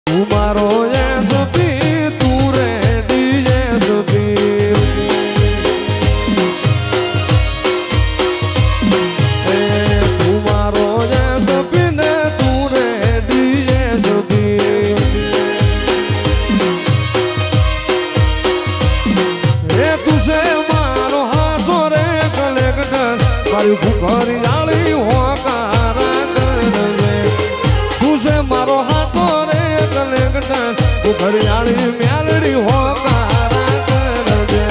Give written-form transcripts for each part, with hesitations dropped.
મારો એસપી તું ready SP તું મારો એસપી ને તું રેડી એસપી તું છે મારો હાથો રે કલેક્ટર મારી ભૂખરી જાળી હોકારા કરે તું છે મારો હાથો રે ઘરિયાળી મ્યાલડી હોકારા કરજે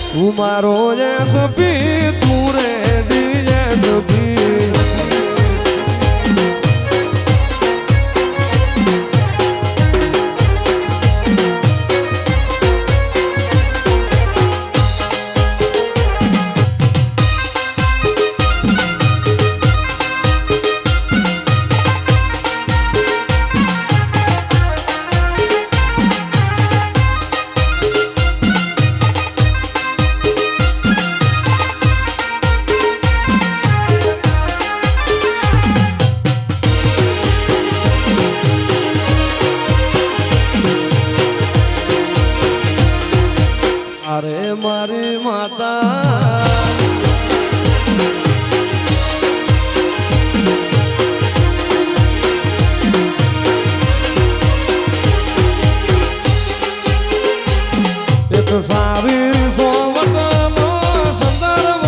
તું મારો એસપી તું રેડી એસપી અરે મારી માતા એક સારી સોવટનો સંદર્ભ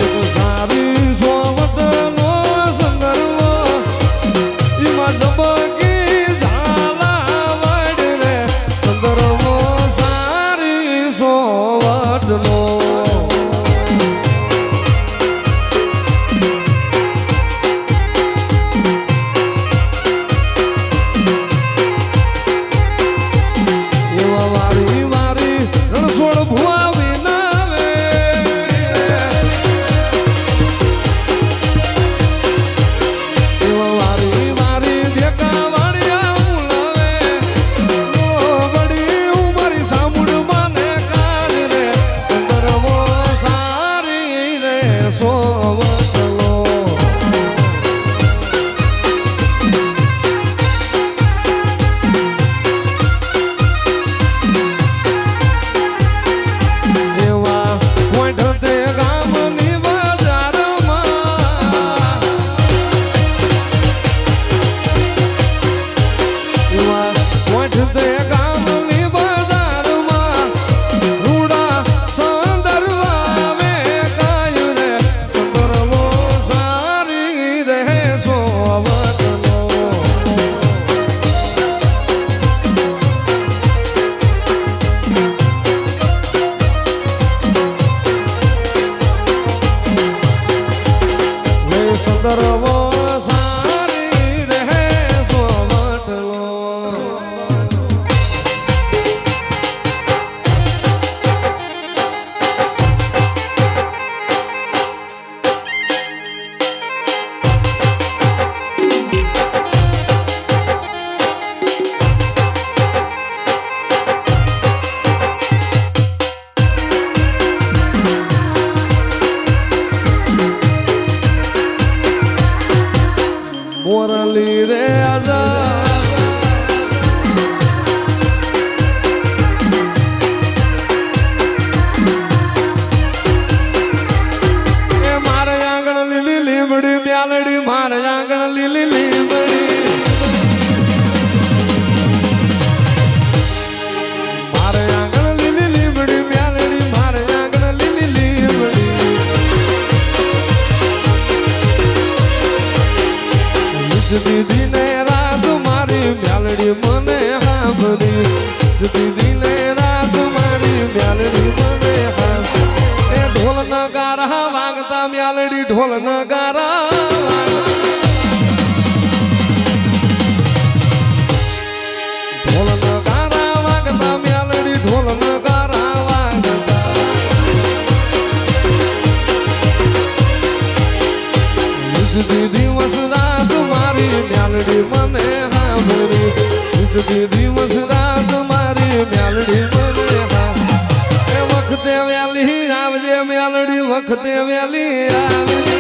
એક સારી સોવટનો સંદર્ભ એમાં જબકી ઝાલા વડે સંદર્ભો સારી સોવટનો મોરલી રે આજા એ મારે આંગણ લીલી લીમડી મ્યાલડી મારે આંગણ લીલી લીમડી મારે આંગણ લીલી લીમડી મ્યાલડી મારે આંગણ લીલી લીમડી દીદી ને રાત મારી મ્યાલડી મને સાંભળી દીદી ને રાત મારી મ્યાલડી મને સાંભળી એ ઢોલ નગારા વાગતા મ્યાલડી ઢોલ નગારા ઢોલ નગારા વાગતા મ્યાલડી ઢોલ નગારા વાગતા દિવસ રાત મારી મ્યાલડી મને સાંભળી દિવસ રાત મારી મ્યાલડી મને સાંભળી એ વખતે વેલી આવજે મ્યાલડી વખતે વેલી આવજે